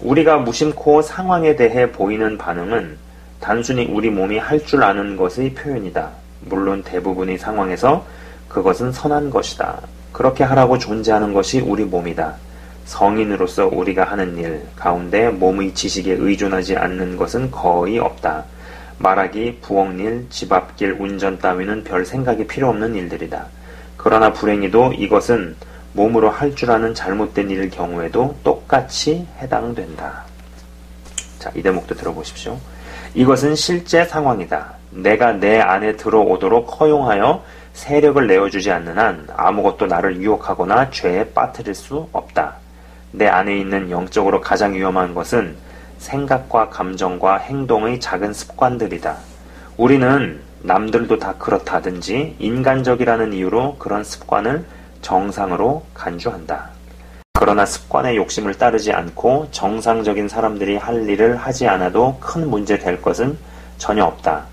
우리가 무심코 상황에 대해 보이는 반응은 단순히 우리 몸이 할 줄 아는 것의 표현이다. 물론 대부분의 상황에서 그것은 선한 것이다. 그렇게 하라고 존재하는 것이 우리 몸이다. 성인으로서 우리가 하는 일 가운데 몸의 지식에 의존하지 않는 것은 거의 없다. 말하기, 부엌일, 집 앞길, 운전 따위는 별 생각이 필요 없는 일들이다. 그러나 불행히도 이것은 몸으로 할 줄 아는 잘못된 일일 경우에도 똑같이 해당된다. 자, 이 대목도 들어보십시오. 이것은 실제 상황이다. 내가 내 안에 들어오도록 허용하여 세력을 내어주지 않는 한 아무것도 나를 유혹하거나 죄에 빠뜨릴 수 없다. 내 안에 있는 영적으로 가장 위험한 것은 생각과 감정과 행동의 작은 습관들이다. 우리는 남들도 다 그렇다든지 인간적이라는 이유로 그런 습관을 정상으로 간주한다. 그러나 습관의 욕심을 따르지 않고 정상적인 사람들이 할 일을 하지 않아도 큰 문제 될 것은 전혀 없다.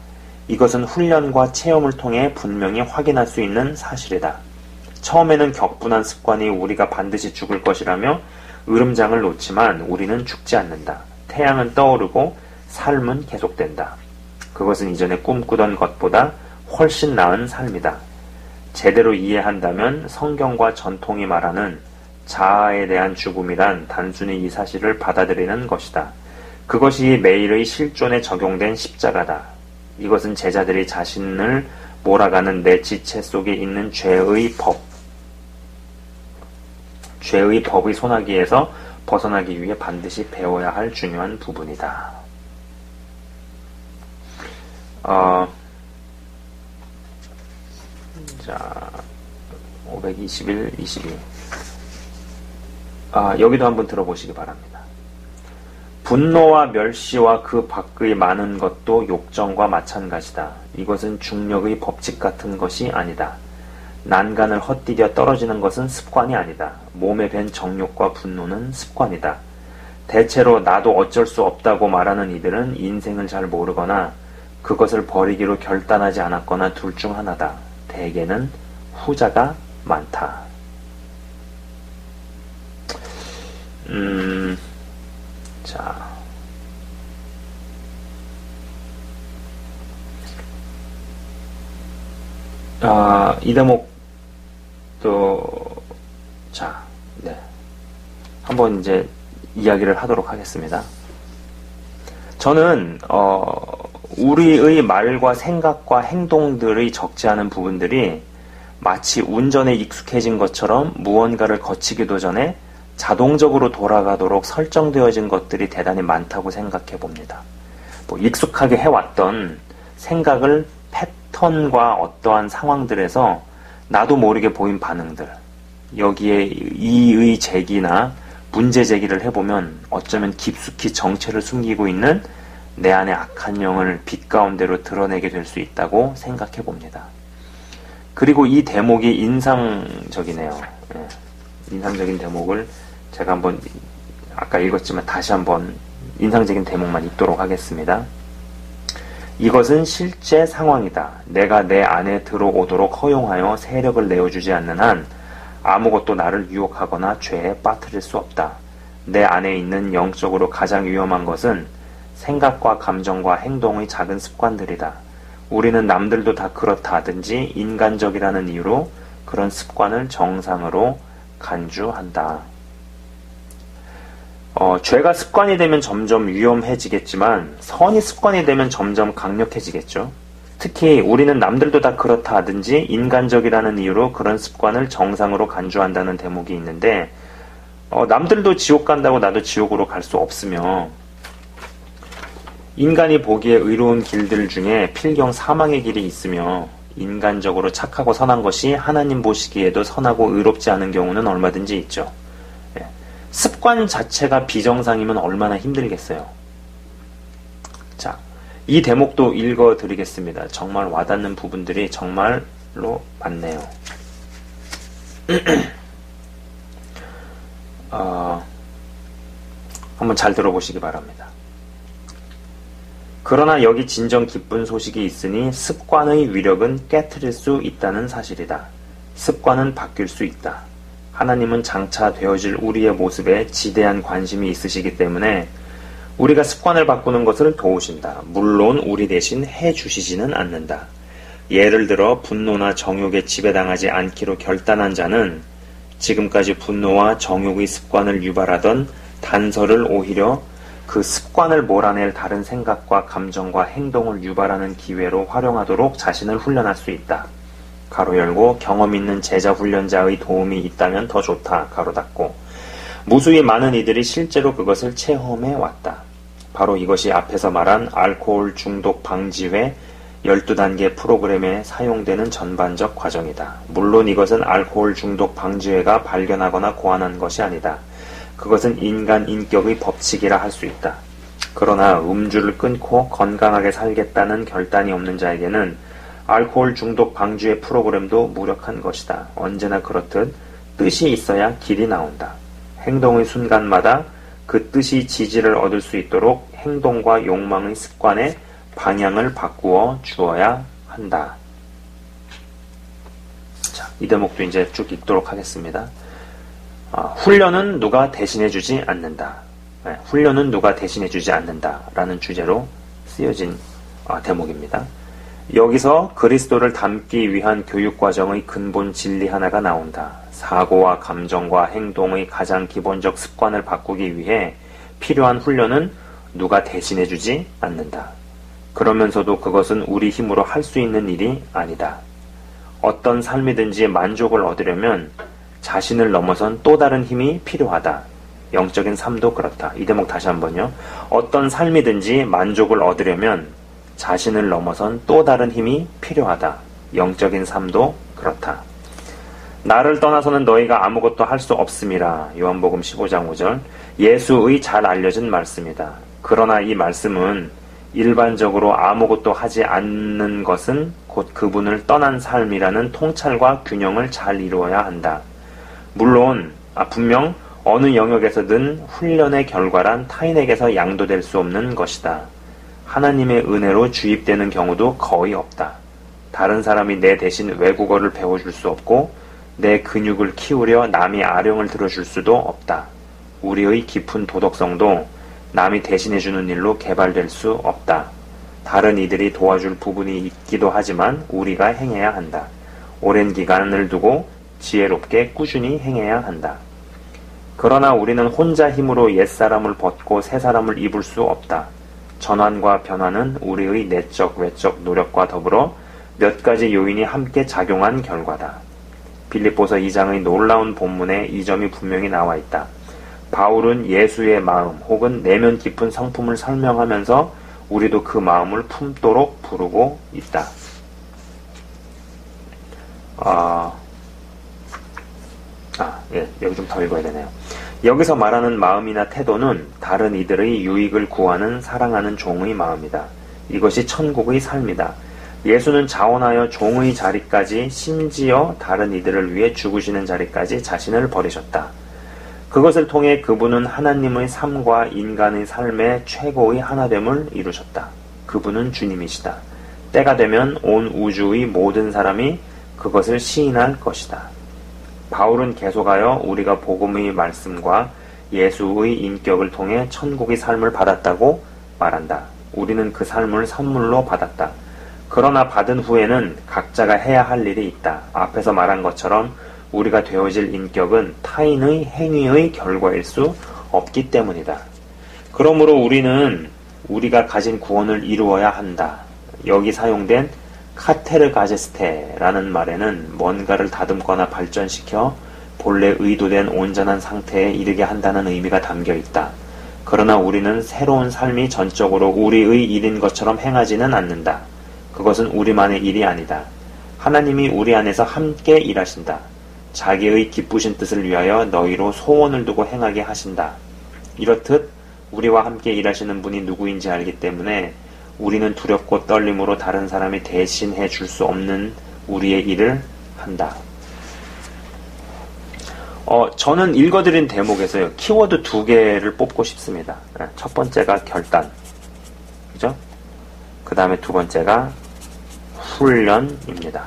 이것은 훈련과 체험을 통해 분명히 확인할 수 있는 사실이다. 처음에는 격분한 습관이 우리가 반드시 죽을 것이라며 으름장을 놓지만 우리는 죽지 않는다. 태양은 떠오르고 삶은 계속된다. 그것은 이전에 꿈꾸던 것보다 훨씬 나은 삶이다. 제대로 이해한다면 성경과 전통이 말하는 자아에 대한 죽음이란 단순히 이 사실을 받아들이는 것이다. 그것이 매일의 실존에 적용된 십자가다. 이것은 제자들이 자신을 몰아가는 내 지체 속에 있는 죄의 법의 소나기에서 벗어나기 위해 반드시 배워야 할 중요한 부분이다. 자, 521, 22. 여기도 한번 들어보시기 바랍니다. 분노와 멸시와 그 밖의 많은 것도 욕정과 마찬가지다. 이것은 중력의 법칙 같은 것이 아니다. 난간을 헛디뎌 떨어지는 것은 습관이 아니다. 몸에 밴 정욕과 분노는 습관이다. 대체로 나도 어쩔 수 없다고 말하는 이들은 인생을 잘 모르거나 그것을 버리기로 결단하지 않았거나 둘 중 하나다. 대개는 후자가 많다. 자. 이 대목도, 자, 네. 한번 이제 이야기를 하도록 하겠습니다. 저는, 우리의 말과 생각과 행동들의 적지 않은 부분들이 마치 운전에 익숙해진 것처럼 무언가를 거치기도 전에 자동적으로 돌아가도록 설정되어진 것들이 대단히 많다고 생각해 봅니다. 익숙하게 해왔던 생각을 패턴과 어떠한 상황들에서 나도 모르게 보인 반응들, 여기에 이의 제기나 문제 제기를 해보면 어쩌면 깊숙이 정체를 숨기고 있는 내 안의 악한 영을 빛 가운데로 드러내게 될 수 있다고 생각해 봅니다. 그리고 이 대목이 인상적이네요. 예, 인상적인 대목을 제가 한번 아까 읽었지만 다시 한번 인상적인 대목만 읽도록 하겠습니다. 이것은 실제 상황이다. 내가 내 안에 들어오도록 허용하여 세력을 내어주지 않는 한 아무것도 나를 유혹하거나 죄에 빠뜨릴 수 없다. 내 안에 있는 영적으로 가장 위험한 것은 생각과 감정과 행동의 작은 습관들이다. 우리는 남들도 다 그렇다 하든지 인간적이라는 이유로 그런 습관을 정상으로 간주한다. 죄가 습관이 되면 점점 위험해지겠지만 선이 습관이 되면 점점 강력해지겠죠. 특히 우리는 남들도 다 그렇다 하든지 인간적이라는 이유로 그런 습관을 정상으로 간주한다는 대목이 있는데 남들도 지옥 간다고 나도 지옥으로 갈 수 없으며 인간이 보기에 의로운 길들 중에 필경 사망의 길이 있으며 인간적으로 착하고 선한 것이 하나님 보시기에도 선하고 의롭지 않은 경우는 얼마든지 있죠. 습관 자체가 비정상이면 얼마나 힘들겠어요. 자, 이 대목도 읽어드리겠습니다. 정말 와닿는 부분들이 정말로 많네요. 한번 잘 들어보시기 바랍니다. 그러나 여기 진정 기쁜 소식이 있으니 습관의 위력은 깨트릴 수 있다는 사실이다. 습관은 바뀔 수 있다. 하나님은 장차 되어질 우리의 모습에 지대한 관심이 있으시기 때문에 우리가 습관을 바꾸는 것을 도우신다. 물론 우리 대신 해주시지는 않는다. 예를 들어 분노나 정욕에 지배당하지 않기로 결단한 자는 지금까지 분노와 정욕의 습관을 유발하던 단서를 오히려 그 습관을 몰아낼 다른 생각과 감정과 행동을 유발하는 기회로 활용하도록 자신을 훈련할 수 있다. 가로 열고 경험 있는 제자 훈련자의 도움이 있다면 더 좋다. 가로 닫고 무수히 많은 이들이 실제로 그것을 체험해 왔다. 바로 이것이 앞에서 말한 알코올 중독 방지회 12단계 프로그램에 사용되는 전반적 과정이다. 물론 이것은 알코올 중독 방지회가 발견하거나 고안한 것이 아니다. 그것은 인간 인격의 법칙이라 할 수 있다. 그러나 음주를 끊고 건강하게 살겠다는 결단이 없는 자에게는 알코올 중독 방지회 프로그램도 무력한 것이다. 언제나 그렇듯 뜻이 있어야 길이 나온다. 행동의 순간마다 그 뜻이 지지를 얻을 수 있도록 행동과 욕망의 습관의 방향을 바꾸어 주어야 한다. 자, 이 대목도 이제 쭉 읽도록 하겠습니다. 훈련은 누가 대신해주지 않는다. 훈련은 누가 대신해주지 않는다. 라는 주제로 쓰여진 대목입니다. 여기서 그리스도를 닮기 위한 교육과정의 근본 진리 하나가 나온다. 사고와 감정과 행동의 가장 기본적 습관을 바꾸기 위해 필요한 훈련은 누가 대신해주지 않는다. 그러면서도 그것은 우리 힘으로 할 수 있는 일이 아니다. 어떤 삶이든지 만족을 얻으려면 자신을 넘어선 또 다른 힘이 필요하다. 영적인 삶도 그렇다. 이 대목 다시 한번요. 어떤 삶이든지 만족을 얻으려면 자신을 넘어선 또 다른 힘이 필요하다. 영적인 삶도 그렇다. 나를 떠나서는 너희가 아무것도 할 수 없음이라. 요한복음 15장 5절. 예수의 잘 알려진 말씀이다. 그러나 이 말씀은 일반적으로 아무것도 하지 않는 것은 곧 그분을 떠난 삶이라는 통찰과 균형을 잘 이루어야 한다. 물론 분명 어느 영역에서든 훈련의 결과란 타인에게서 양도될 수 없는 것이다. 하나님의 은혜로 주입되는 경우도 거의 없다. 다른 사람이 내 대신 외국어를 배워줄 수 없고 내 근육을 키우려 남이 아령을 들어줄 수도 없다. 우리의 깊은 도덕성도 남이 대신해주는 일로 개발될 수 없다. 다른 이들이 도와줄 부분이 있기도 하지만 우리가 행해야 한다. 오랜 기간을 두고 지혜롭게 꾸준히 행해야 한다. 그러나 우리는 혼자 힘으로 옛사람을 벗고 새사람을 입을 수 없다. 전환과 변화는 우리의 내적, 외적 노력과 더불어 몇 가지 요인이 함께 작용한 결과다. 빌립보서 2장의 놀라운 본문에 이 점이 분명히 나와 있다. 바울은 예수의 마음 혹은 내면 깊은 성품을 설명하면서 우리도 그 마음을 품도록 부르고 있다. 여기 좀 더 읽어야 되네요. 여기서 말하는 마음이나 태도는 다른 이들의 유익을 구하는 사랑하는 종의 마음이다. 이것이 천국의 삶이다. 예수는 자원하여 종의 자리까지 심지어 다른 이들을 위해 죽으시는 자리까지 자신을 버리셨다. 그것을 통해 그분은 하나님의 삶과 인간의 삶의 최고의 하나됨을 이루셨다. 그분은 주님이시다. 때가 되면 온 우주의 모든 사람이 그것을 시인할 것이다. 바울은 계속하여 우리가 복음의 말씀과 예수의 인격을 통해 천국의 삶을 받았다고 말한다. 우리는 그 삶을 선물로 받았다. 그러나 받은 후에는 각자가 해야 할 일이 있다. 앞에서 말한 것처럼 우리가 되어질 인격은 타인의 행위의 결과일 수 없기 때문이다. 그러므로 우리는 우리가 가진 구원을 이루어야 한다. 여기 사용된 카테르가제스테라는 말에는 뭔가를 다듬거나 발전시켜 본래 의도된 온전한 상태에 이르게 한다는 의미가 담겨 있다. 그러나 우리는 새로운 삶이 전적으로 우리의 일인 것처럼 행하지는 않는다. 그것은 우리만의 일이 아니다. 하나님이 우리 안에서 함께 일하신다. 자기의 기쁘신 뜻을 위하여 너희로 소원을 두고 행하게 하신다. 이렇듯 우리와 함께 일하시는 분이 누구인지 알기 때문에 우리는 두렵고 떨림으로 다른 사람이 대신해 줄 수 없는 우리의 일을 한다. 저는 읽어드린 대목에서요, 키워드 2개를 뽑고 싶습니다. 첫 번째가 결단. 그죠? 그 다음에 두 번째가 훈련입니다.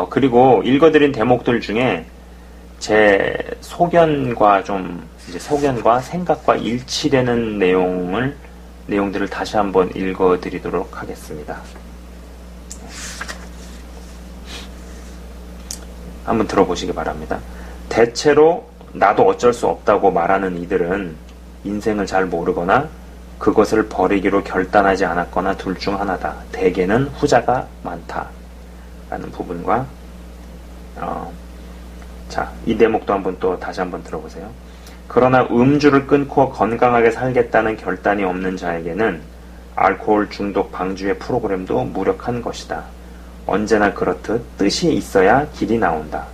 그리고 읽어드린 대목들 중에 제 소견과 소견과 생각과 일치되는 내용들을 다시 한번 읽어드리도록 하겠습니다. 한번 들어보시기 바랍니다. 대체로 나도 어쩔 수 없다고 말하는 이들은 인생을 잘 모르거나 그것을 버리기로 결단하지 않았거나 둘 중 하나다. 대개는 후자가 많다. 라는 부분과 이 대목도 다시 한번 들어보세요. 그러나 음주를 끊고 건강하게 살겠다는 결단이 없는 자에게는 알코올 중독 방지의 프로그램도 무력한 것이다. 언제나 그렇듯 뜻이 있어야 길이 나온다.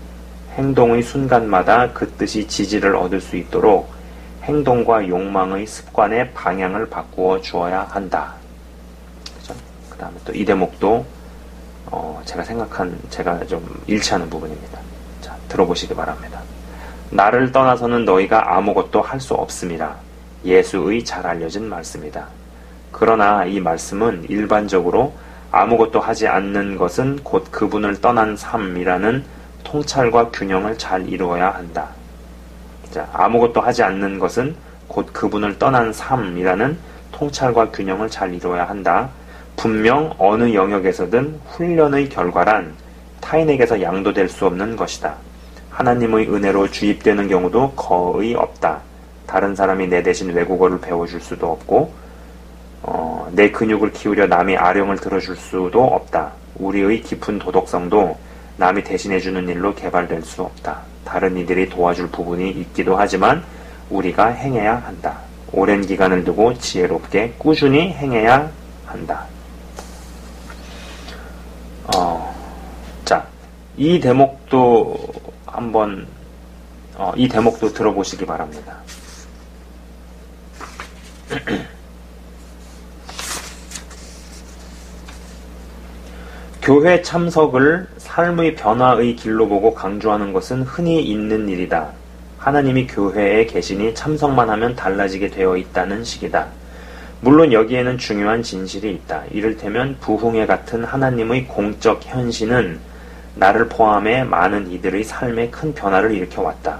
행동의 순간마다 그 뜻이 지지를 얻을 수 있도록 행동과 욕망의 습관의 방향을 바꾸어 주어야 한다. 그죠? 그 다음에 또 이 대목도 제가 좀 일치하는 부분입니다. 자, 들어보시기 바랍니다. 나를 떠나서는 너희가 아무것도 할 수 없음이라. 예수의 잘 알려진 말씀이다. 그러나 이 말씀은 일반적으로 아무것도 하지 않는 것은 곧 그분을 떠난 삶이라는 통찰과 균형을 잘 이루어야 한다. 자, 아무것도 하지 않는 것은 곧 그분을 떠난 삶이라는 통찰과 균형을 잘 이루어야 한다. 분명 어느 영역에서든 훈련의 결과란 타인에게서 양도될 수 없는 것이다. 하나님의 은혜로 주입되는 경우도 거의 없다. 다른 사람이 내 대신 외국어를 배워줄 수도 없고 내 근육을 키우려 남이 아령을 들어줄 수도 없다. 우리의 깊은 도덕성도 남이 대신해주는 일로 개발될 수 없다. 다른 이들이 도와줄 부분이 있기도 하지만 우리가 행해야 한다. 오랜 기간을 두고 지혜롭게 꾸준히 행해야 한다. 이 대목도 이 대목도 들어보시기 바랍니다. 교회 참석을 삶의 변화의 길로 보고 강조하는 것은 흔히 있는 일이다. 하나님이 교회에 계시니 참석만 하면 달라지게 되어 있다는 식이다. 물론 여기에는 중요한 진실이 있다. 이를테면 부흥회 같은 하나님의 공적 현신은 나를 포함해 많은 이들의 삶에 큰 변화를 일으켜왔다.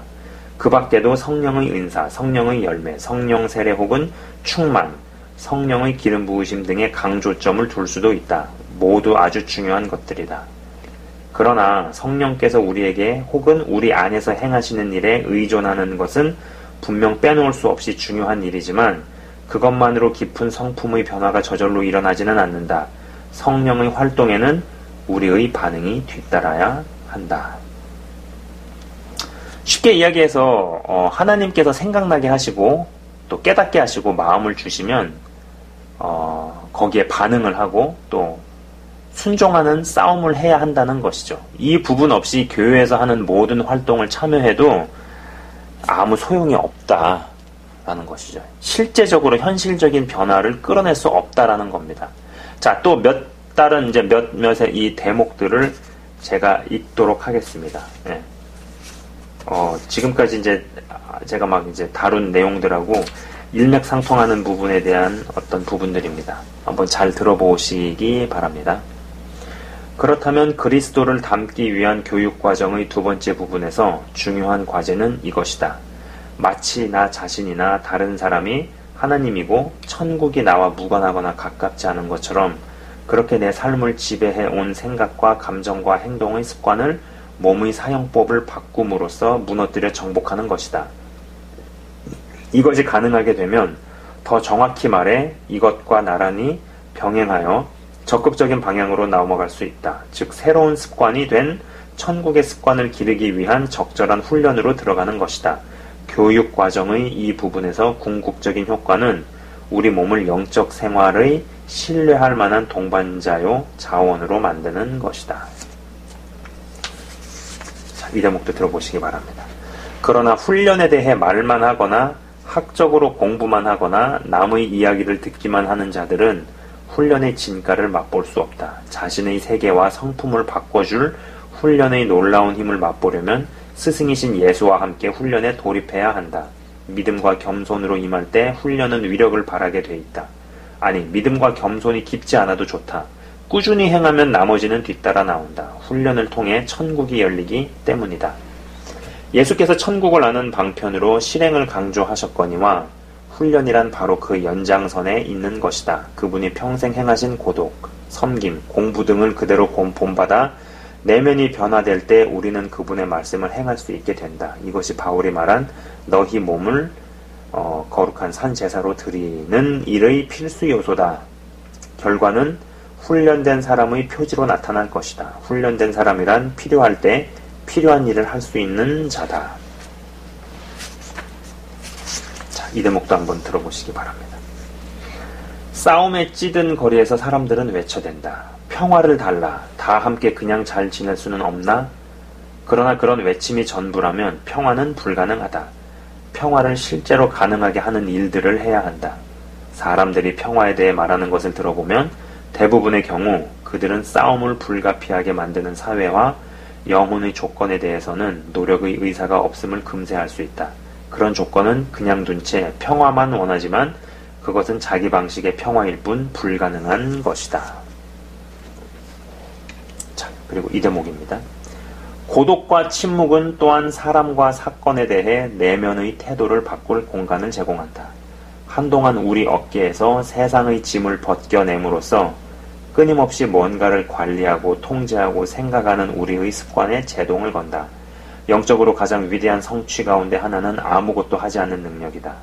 그 밖에도 성령의 은사, 성령의 열매, 성령 세례 혹은 충만, 성령의 기름 부으심 등의 강조점을 둘 수도 있다. 모두 아주 중요한 것들이다. 그러나 성령께서 우리에게 혹은 우리 안에서 행하시는 일에 의존하는 것은 분명 빼놓을 수 없이 중요한 일이지만 그것만으로 깊은 성품의 변화가 저절로 일어나지는 않는다. 성령의 활동에는 우리의 반응이 뒤따라야 한다. 쉽게 이야기해서 하나님께서 생각나게 하시고 또 깨닫게 하시고 마음을 주시면 거기에 반응을 하고 또 순종하는 싸움을 해야 한다는 것이죠. 이 부분 없이 교회에서 하는 모든 활동을 참여해도 아무 소용이 없다라는 것이죠. 실제적으로 현실적인 변화를 끌어낼 수 없다라는 겁니다. 자, 또 다른 이제 몇몇의 이 대목들을 제가 읽도록 하겠습니다. 예. 지금까지 이제 제가 막 이제 다룬 내용들하고 일맥상통하는 부분에 대한 어떤 부분들입니다. 한번 잘 들어보시기 바랍니다. 그렇다면 그리스도를 닮기 위한 교육과정의 두 번째 부분에서 중요한 과제는 이것이다. 마치 나 자신이나 다른 사람이 하나님이고 천국이 나와 무관하거나 가깝지 않은 것처럼 그렇게 내 삶을 지배해 온 생각과 감정과 행동의 습관을 몸의 사용법을 바꿈으로써 무너뜨려 정복하는 것이다. 이것이 가능하게 되면 더 정확히 말해 이것과 나란히 병행하여 적극적인 방향으로 넘어갈 수 있다. 즉 새로운 습관이 된 천국의 습관을 기르기 위한 적절한 훈련으로 들어가는 것이다. 교육 과정의 이 부분에서 궁극적인 효과는 우리 몸을 영적 생활의 신뢰할 만한 동반자요 자원으로 만드는 것이다. 자, 이 대목도 들어보시기 바랍니다. 그러나 훈련에 대해 말만 하거나 학적으로 공부만 하거나 남의 이야기를 듣기만 하는 자들은 훈련의 진가를 맛볼 수 없다. 자신의 세계와 성품을 바꿔줄 훈련의 놀라운 힘을 맛보려면 스승이신 예수와 함께 훈련에 돌입해야 한다. 믿음과 겸손으로 임할 때 훈련은 위력을 발하게 돼 있다. 아니, 믿음과 겸손이 깊지 않아도 좋다. 꾸준히 행하면 나머지는 뒤따라 나온다. 훈련을 통해 천국이 열리기 때문이다. 예수께서 천국을 아는 방편으로 실행을 강조하셨거니와 훈련이란 바로 그 연장선에 있는 것이다. 그분이 평생 행하신 고독, 섬김, 공부 등을 그대로 본받아 내면이 변화될 때 우리는 그분의 말씀을 행할 수 있게 된다. 이것이 바울이 말한 너희 몸을 거룩한 산 제사로 드리는 일의 필수 요소다. 결과는 훈련된 사람의 표지로 나타날 것이다. 훈련된 사람이란 필요할 때 필요한 일을 할 수 있는 자다. 자, 이 대목도 한번 들어보시기 바랍니다. 싸움에 찌든 거리에서 사람들은 외쳐댄다. 평화를 달라. 다 함께 그냥 잘 지낼 수는 없나? 그러나 그런 외침이 전부라면 평화는 불가능하다. 평화를 실제로 가능하게 하는 일들을 해야 한다. 사람들이 평화에 대해 말하는 것을 들어보면 대부분의 경우 그들은 싸움을 불가피하게 만드는 사회와 영혼의 조건에 대해서는 노력의 의사가 없음을 금세할 수 있다. 그런 조건은 그냥 둔 채 평화만 원하지만 그것은 자기 방식의 평화일 뿐 불가능한 것이다. 자, 그리고 이 대목입니다. 고독과 침묵은 또한 사람과 사건에 대해 내면의 태도를 바꿀 공간을 제공한다. 한동안 우리 어깨에서 세상의 짐을 벗겨냄으로써 끊임없이 뭔가를 관리하고 통제하고 생각하는 우리의 습관에 제동을 건다. 영적으로 가장 위대한 성취 가운데 하나는 아무것도 하지 않는 능력이다.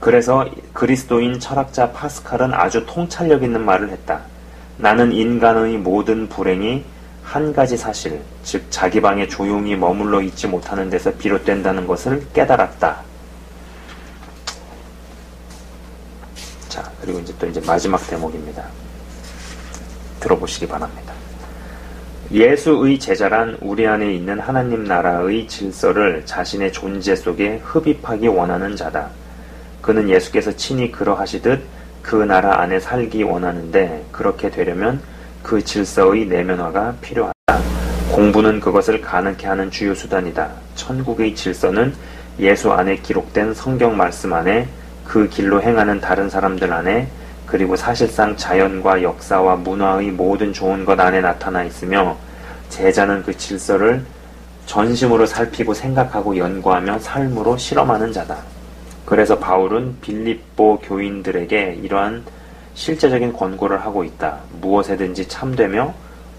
그래서 그리스도인 철학자 파스칼은 아주 통찰력 있는 말을 했다. 나는 인간의 모든 불행이 한 가지 사실, 즉 자기 방에 조용히 머물러 있지 못하는 데서 비롯된다는 것을 깨달았다. 자, 그리고 이제 또 마지막 대목입니다. 들어보시기 바랍니다. 예수의 제자란 우리 안에 있는 하나님 나라의 질서를 자신의 존재 속에 흡입하기 원하는 자다. 그는 예수께서 친히 그러하시듯 그 나라 안에 살기 원하는데 그렇게 되려면 그 질서의 내면화가 필요하다. 공부는 그것을 가능케 하는 주요 수단이다. 천국의 질서는 예수 안에 기록된 성경 말씀 안에 그 길로 행하는 다른 사람들 안에 그리고 사실상 자연과 역사와 문화의 모든 좋은 것 안에 나타나 있으며 제자는 그 질서를 전심으로 살피고 생각하고 연구하며 삶으로 실험하는 자다. 그래서 바울은 빌립보 교인들에게 이러한 실제적인 권고를 하고 있다. 무엇에든지 참되며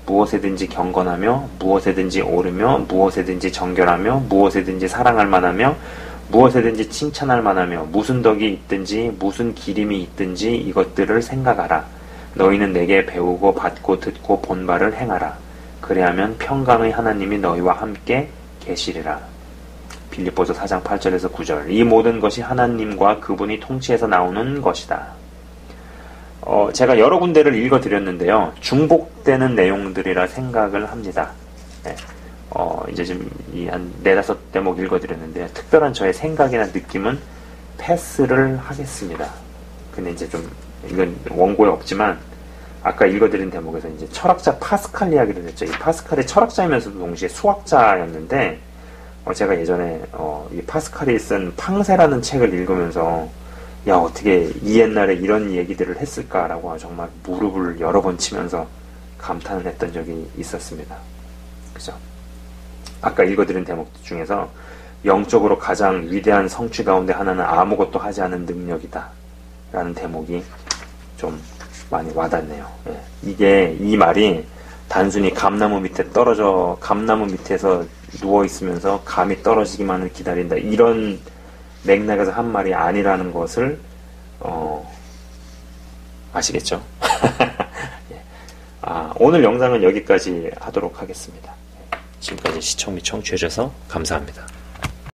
무엇에든지 경건하며 무엇에든지 옳으며 무엇에든지 정결하며 무엇에든지 사랑할 만하며 무엇에든지 칭찬할 만하며 무슨 덕이 있든지 무슨 기림이 있든지 이것들을 생각하라. 너희는 내게 배우고 받고 듣고 본 바를 행하라. 그래야면 평강의 하나님이 너희와 함께 계시리라. 빌립보서 4장 8절에서 9절. 이 모든 것이 하나님과 그분이 통치해서 나오는 것이다. 제가 여러 군데를 읽어드렸는데요. 중복되는 내용들이라 생각을 합니다. 네. 이제 지금 한 4-5 대목 읽어드렸는데, 특별한 저의 생각이나 느낌은 패스를 하겠습니다. 근데 이제 좀, 이건 원고에 없지만, 아까 읽어드린 대목에서 이제 철학자 파스칼 이야기를 했죠. 이 파스칼이 철학자이면서도 동시에 수학자였는데, 제가 예전에, 이 파스칼이 쓴 팡세라는 책을 읽으면서, 야, 어떻게 이 옛날에 이런 얘기들을 했을까라고 정말 무릎을 여러 번 치면서 감탄을 했던 적이 있었습니다. 그죠? 아까 읽어드린 대목 중에서 영적으로 가장 위대한 성취 가운데 하나는 아무것도 하지 않은 능력이다 라는 대목이 좀 많이 와닿네요. 예. 이 말이 단순히 감나무 밑에서 누워있으면서 감이 떨어지기만을 기다린다, 이런 맥락에서 한 말이 아니라는 것을 아시겠죠? 예. 오늘 영상은 여기까지 하도록 하겠습니다. 지금까지 시청 및 청취해주셔서 감사합니다.